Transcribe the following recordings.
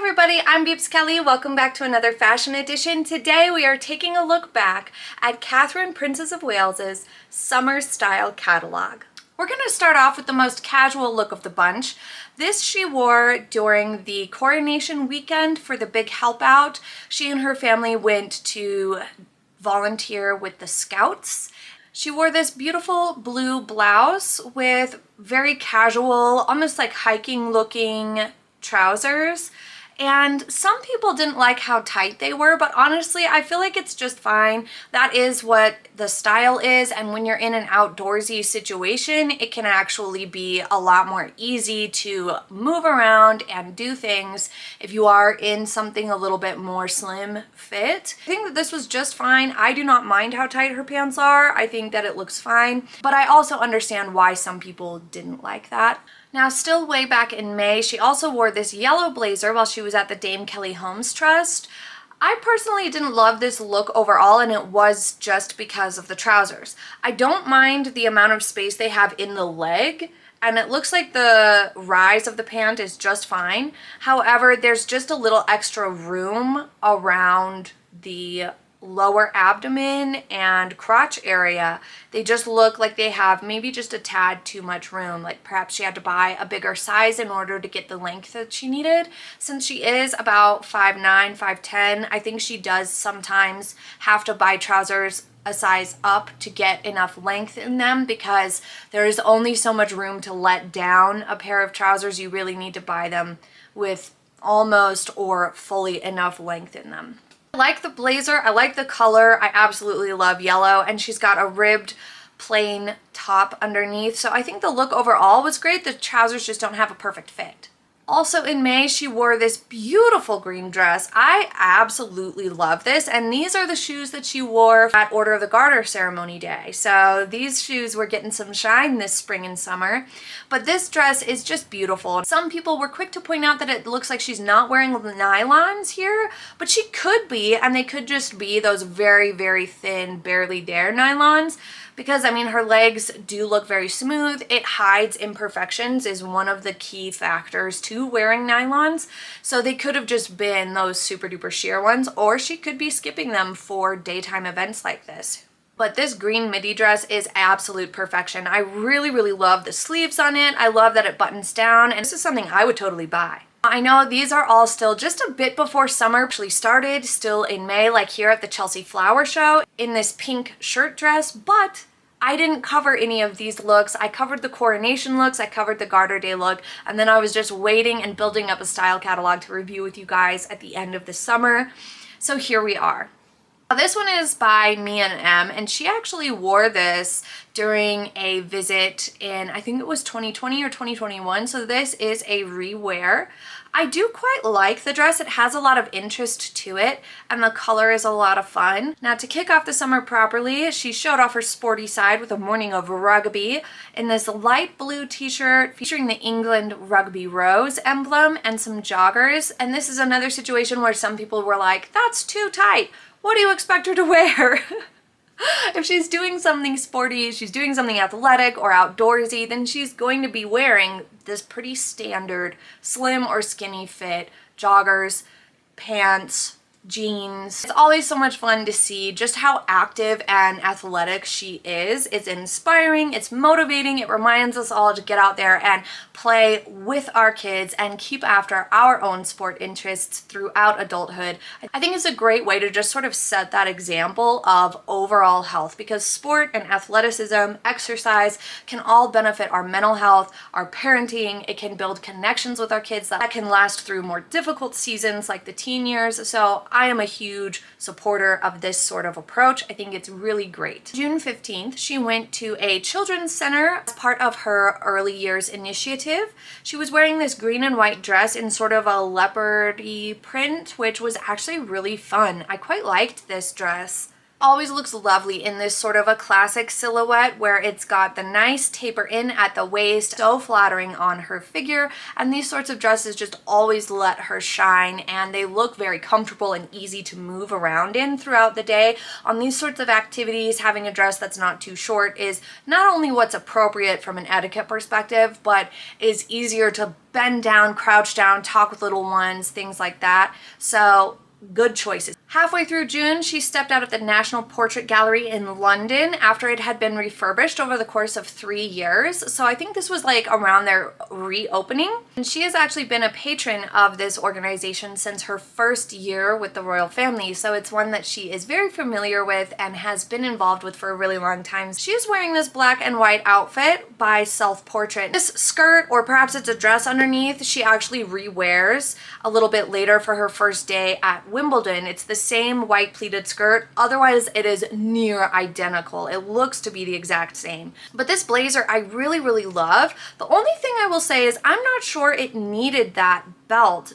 everybody, I'm Beebs Kelley. Welcome back to another fashion edition. Today we are taking a look back at Catherine Princess of Wales's summer style catalog. We're going to start off with the most casual look of the bunch. This she wore during the coronation weekend for the big help out. She and her family went to volunteer with the Scouts. She wore this beautiful blue blouse with very casual, almost like hiking looking trousers. And some people didn't like how tight they were, but honestly, I feel like it's just fine. That is what the style is, and when you're in an outdoorsy situation, it can actually be a lot more easy to move around and do things if you are in something a little bit more slim fit. I think that this was just fine. I do not mind how tight her pants are. I think that it looks fine, but I also understand why some people didn't like that. Now, still way back in May, she also wore this yellow blazer while she was at the Dame Kelley Homes Trust. I personally didn't love this look overall, and it was just because of the trousers. I don't mind the amount of space they have in the leg, and it looks like the rise of the pant is just fine. However, there's just a little extra room around the lower abdomen and crotch area. They just look like they have maybe just a tad too much room. Like perhaps she had to buy a bigger size in order to get the length that she needed. Since she is about 5'9", 5'10", I think she does sometimes have to buy trousers a size up to get enough length in them, because there is only so much room to let down a pair of trousers. You really need to buy them with almost or fully enough length in them. I like the blazer, I like the color, I absolutely love yellow, and she's got a ribbed plain top underneath, so I think the look overall was great. The trousers just don't have a perfect fit. Also in May, she wore this beautiful green dress. I absolutely love this, and these are the shoes that she wore at Order of the Garter ceremony day. So these shoes were getting some shine this spring and summer, but this dress is just beautiful. Some people were quick to point out that it looks like she's not wearing nylons here, but she could be, and they could just be those very, very thin, barely there nylons. Because, I mean, her legs do look very smooth. It hides imperfections is one of the key factors to wearing nylons. So they could have just been those super duper sheer ones, or she could be skipping them for daytime events like this. But this green midi dress is absolute perfection. I really, really love the sleeves on it. I love that it buttons down, and this is something I would totally buy. I know these are all still just a bit before summer actually started, still in May, like here at the Chelsea Flower Show in this pink shirt dress, but I didn't cover any of these looks. I covered the coronation looks, I covered the Garter Day look, and then I was just waiting and building up a style catalog to review with you guys at the end of the summer. So here we are. This one is by Mia and M, and she actually wore this during a visit in, I think it was 2020 or 2021, so this is a rewear. I do quite like the dress. It has a lot of interest to it, and the color is a lot of fun. Now, to kick off the summer properly, she showed off her sporty side with a morning of rugby in this light blue t-shirt featuring the England Rugby Rose emblem and some joggers. And this is another situation where some people were like, that's too tight. What do you expect her to wear? If she's doing something sporty, she's doing something athletic or outdoorsy, then she's going to be wearing this pretty standard slim or skinny fit joggers, pants, jeans. It's always so much fun to see just how active and athletic she is. It's inspiring, it's motivating, it reminds us all to get out there and play with our kids and keep after our own sport interests throughout adulthood. I think it's a great way to just sort of set that example of overall health, because sport and athleticism, exercise can all benefit our mental health, our parenting. It can build connections with our kids that can last through more difficult seasons like the teen years. So I am a huge supporter of this sort of approach. I think it's really great. June 15th, she went to a children's center as part of her early years initiative. She was wearing this green and white dress in sort of a leopardy print, which was actually really fun. I quite liked this dress. always looks lovely in this sort of a classic silhouette where it's got the nice taper in at the waist, so flattering on her figure, and these sorts of dresses just always let her shine, and they look very comfortable and easy to move around in throughout the day. On these sorts of activities, having a dress that's not too short is not only what's appropriate from an etiquette perspective, but is easier to bend down, crouch down, talk with little ones, things like that. So good choices. Halfway through June, she stepped out at the National Portrait Gallery in London after it had been refurbished over the course of 3 years. So I think this was like around their reopening. And she has actually been a patron of this organization since her first year with the royal family. So it's one that she is very familiar with and has been involved with for a really long time. She is wearing this black and white outfit by Self Portrait. This skirt, or perhaps it's a dress underneath, she actually re-wears a little bit later for her first day at Wimbledon. It's the same white pleated skirt, otherwise it is near identical. It looks to be the exact same. But this blazer I really love. The only thing I will say is I'm not sure it needed that belt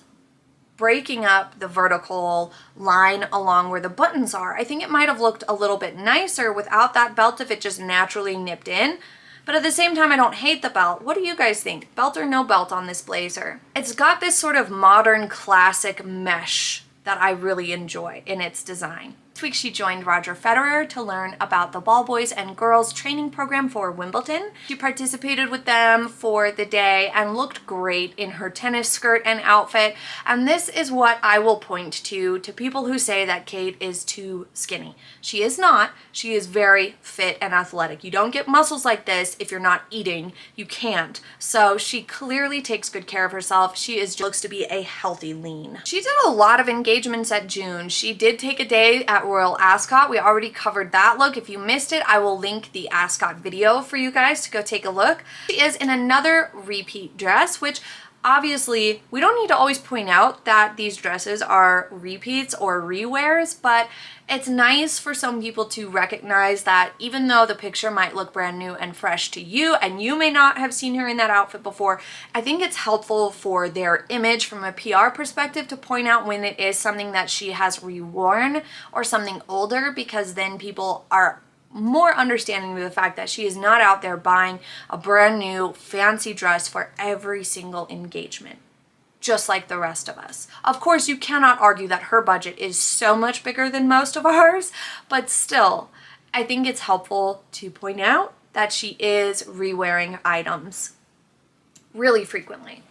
breaking up the vertical line along where the buttons are. I think it might have looked a little bit nicer without that belt if it just naturally nipped in. But at the same time, I don't hate the belt. What do you guys think? Belt or no belt on this blazer? It's got this sort of modern classic mesh that I really enjoy in its design. This week she joined Roger Federer to learn about the ball boys and girls training program for Wimbledon. She participated with them for the day and looked great in her tennis skirt and outfit. And this is what I will point to people who say that Kate is too skinny. She is not. She is very fit and athletic. You don't get muscles like this if you're not eating. You can't. So she clearly takes good care of herself. She looks to be a healthy lean. She did a lot of engagements at June. She did take a day at Royal Ascot. We already covered that look. If you missed it, I will link the Ascot video for you guys to go take a look. She is in another repeat dress, which obviously we don't need to always point out that these dresses are repeats or rewears, but it's nice for some people to recognize that even though the picture might look brand new and fresh to you and you may not have seen her in that outfit before, I think it's helpful for their image from a PR perspective to point out when it is something that she has reworn or something older, because then people are more understanding of the fact that she is not out there buying a brand new fancy dress for every single engagement, just like the rest of us. Of course, you cannot argue that her budget is so much bigger than most of ours, but still, I think it's helpful to point out that she is re-wearing items really frequently.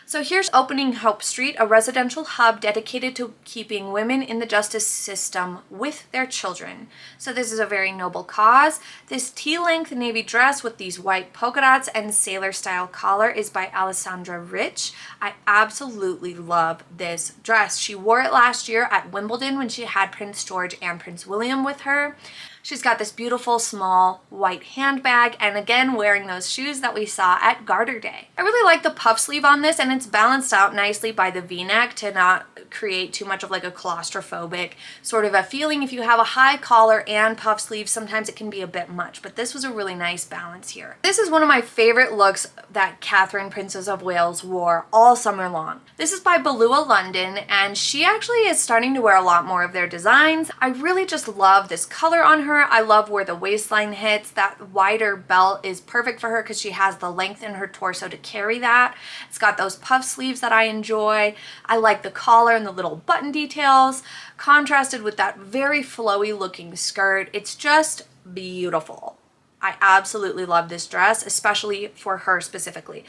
So here's Opening Hope Street, a residential hub dedicated to keeping women in the justice system with their children. So this is a very noble cause. This tea-length navy dress with these white polka dots and sailor-style collar is by Alessandra Rich. I absolutely love this dress. She wore it last year at Wimbledon when she had Prince George and Prince William with her. She's got this beautiful small white handbag, and again wearing those shoes that we saw at Garter Day. I really like the puff sleeve on this, and it's balanced out nicely by the V-neck to not create too much of like a claustrophobic sort of a feeling. If you have a high collar and puff sleeve, sometimes it can be a bit much, but this was a really nice balance here. This is one of my favorite looks that Catherine, Princess of Wales, wore all summer long. This is by Balua London, and she actually is starting to wear a lot more of their designs. I really just love this color on her. I love where the waistline hits. That wider belt is perfect for her because she has the length in her torso to carry that. It's got those puff sleeves that I enjoy. I like the collar and the little button details, contrasted with that very flowy looking skirt. It's just beautiful. I absolutely love this dress, especially for her specifically.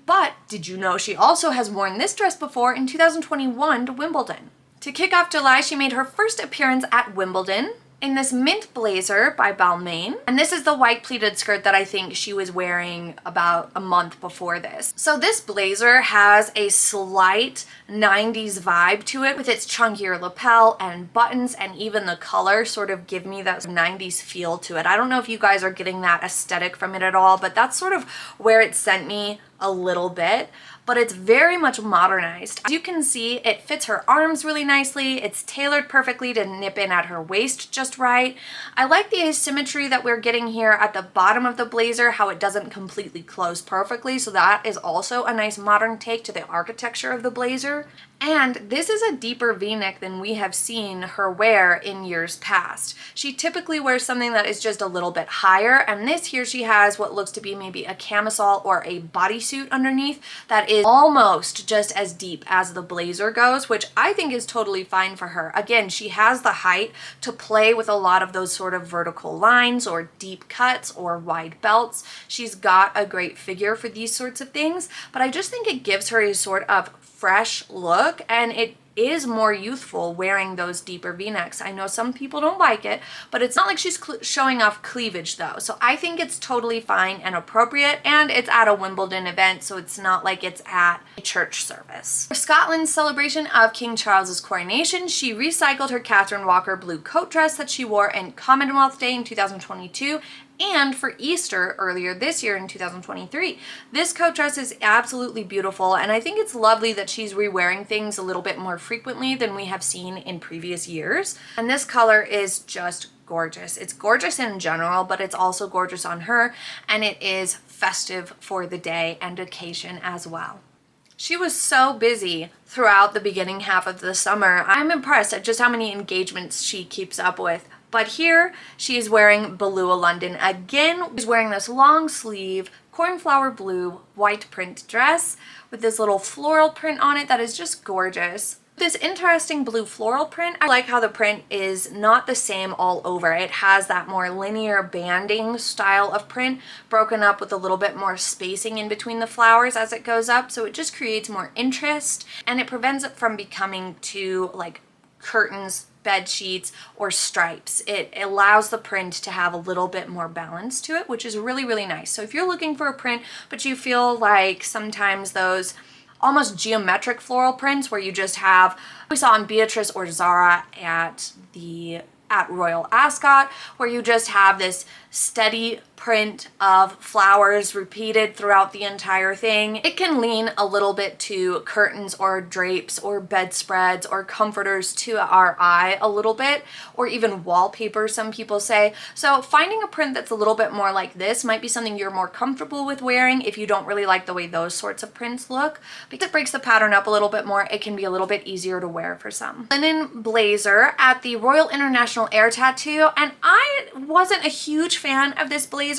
But did you know she also has worn this dress before in 2021 to Wimbledon? To kick off July, she made her first appearance at Wimbledon in this mint blazer by Balmain. And this is the white pleated skirt that I think she was wearing about a month before this. So this blazer has a slight 90s vibe to it with its chunkier lapel and buttons, and even the color sort of give me that 90s feel to it. I don't know if you guys are getting that aesthetic from it at all, but that's sort of where it sent me a little bit. But it's very much modernized. As you can see, it fits her arms really nicely. It's tailored perfectly to nip in at her waist just right. I like the asymmetry that we're getting here at the bottom of the blazer, how it doesn't completely close perfectly. So that is also a nice modern take to the architecture of the blazer. And this is a deeper v-neck than we have seen her wear in years past. She typically wears something that is just a little bit higher, and this here she has what looks to be maybe a camisole or a bodysuit underneath that is almost just as deep as the blazer goes, which I think is totally fine for her. Again, she has the height to play with a lot of those sort of vertical lines or deep cuts or wide belts. She's got a great figure for these sorts of things, but I just think it gives her a sort of fresh look, and it is more youthful wearing those deeper v-necks. I know some people don't like it, but it's not like she's showing off cleavage though. So I think it's totally fine and appropriate, and it's at a Wimbledon event, so it's not like it's at a church service. For Scotland's celebration of King Charles's coronation, she recycled her Catherine Walker blue coat dress that she wore in Commonwealth Day in 2022 and for Easter earlier this year in 2023. This coat dress is absolutely beautiful, and I think it's lovely that she's re-wearing things a little bit more frequently than we have seen in previous years. And this color is just gorgeous. It's gorgeous in general, but it's also gorgeous on her, and it is festive for the day and occasion as well. She was so busy throughout the beginning half of the summer. I'm impressed at just how many engagements she keeps up with. But here she is wearing Bellua London again. She's wearing this long sleeve cornflower blue white print dress with this little floral print on it that is just gorgeous. This interesting blue floral print, I like how the print is not the same all over. It has that more linear banding style of print broken up with a little bit more spacing in between the flowers as it goes up, so it just creates more interest, and it prevents it from becoming too like curtains, bed sheets, or stripes. It allows the print to have a little bit more balance to it, which is really, really nice. So if you're looking for a print, but you feel like sometimes those almost geometric floral prints where you just have, we saw in Beatrice or Zara at Royal Ascot, where you just have this steady print of flowers repeated throughout the entire thing. It can lean a little bit to curtains or drapes or bedspreads or comforters to our eye a little bit, or even wallpaper, some people say. So finding a print that's a little bit more like this might be something you're more comfortable with wearing if you don't really like the way those sorts of prints look. Because it breaks the pattern up a little bit more, it can be a little bit easier to wear for some. Linen blazer at the Royal International Air Tattoo, and I wasn't a huge fan of this blazer.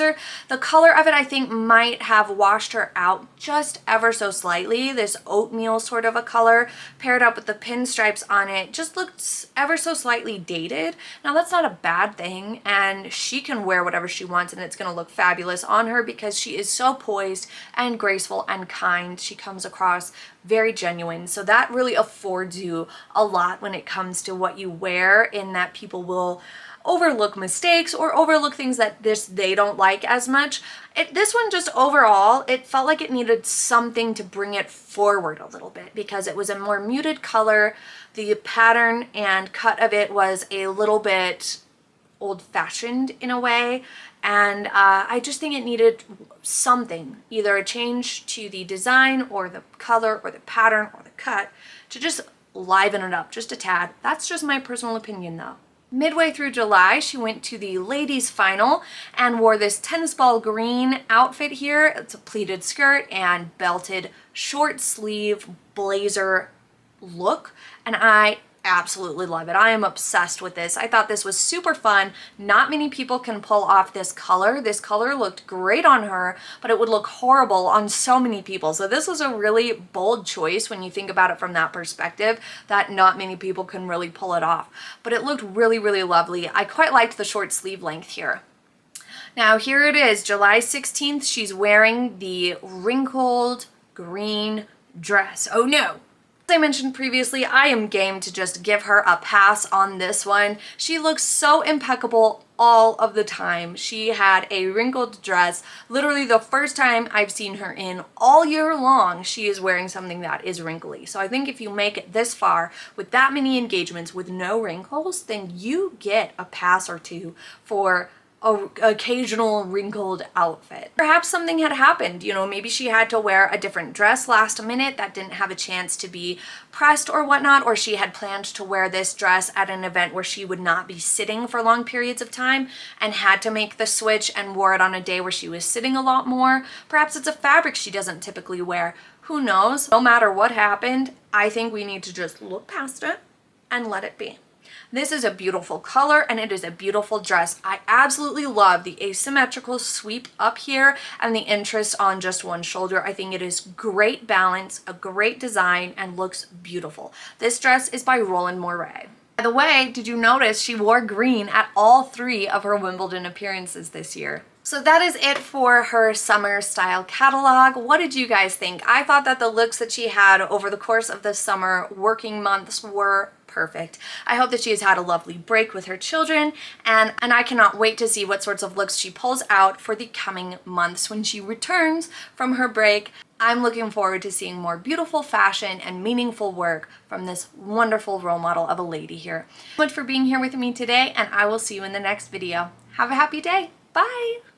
The color of it I think might have washed her out just ever so slightly. This oatmeal sort of a color paired up with the pinstripes on it just looks ever so slightly dated. Now that's not a bad thing, and she can wear whatever she wants and it's going to look fabulous on her because she is so poised and graceful and kind. She comes across very genuine, so that really affords you a lot when it comes to what you wear, in that people will overlook mistakes or overlook things that they don't like as much. This one just overall, it felt like it needed something to bring it forward a little bit because it was a more muted color. The pattern and cut of it was a little bit old-fashioned in a way, and I just think it needed something, either a change to the design or the color or the pattern or the cut to just liven it up just a tad. That's just my personal opinion though. Midway through July, she went to the ladies' final and wore this tennis ball green outfit here. It's a pleated skirt and belted short sleeve blazer look, and I absolutely love it. I am obsessed with this. I thought this was super fun. Not many people can pull off this color. This color looked great on her, but it would look horrible on so many people. So this was a really bold choice when you think about it from that perspective, that not many people can really pull it off. But it looked really, really lovely. I quite liked the short sleeve length here. Now here it is, July 16th. She's wearing the wrinkled green dress. Oh no! As I mentioned previously, I am game to just give her a pass on this one. She looks so impeccable all of the time. She had a wrinkled dress. Literally the first time I've seen her in all year long, she is wearing something that is wrinkly. So I think if you make it this far with that many engagements with no wrinkles, then you get a pass or two for a occasional wrinkled outfit. Perhaps something had happened, you know, maybe she had to wear a different dress last minute that didn't have a chance to be pressed or whatnot, or she had planned to wear this dress at an event where she would not be sitting for long periods of time and had to make the switch and wore it on a day where she was sitting a lot more. Perhaps it's a fabric she doesn't typically wear. who knows? No matter what happened, I think we need to just look past it and let it be. This is a beautiful color and it is a beautiful dress. I absolutely love the asymmetrical sweep up here and the interest on just one shoulder. I think it is great balance, a great design, and looks beautiful. This dress is by Roland Mouret. By the way, did you notice she wore green at all 3 of her Wimbledon appearances this year? So that is it for her summer style catalog. What did you guys think? I thought that the looks that she had over the course of the summer working months were perfect. I hope that she has had a lovely break with her children, and I cannot wait to see what sorts of looks she pulls out for the coming months when she returns from her break. I'm looking forward to seeing more beautiful fashion and meaningful work from this wonderful role model of a lady here. Thank you so much for being here with me today, and I will see you in the next video. Have a happy day. Bye!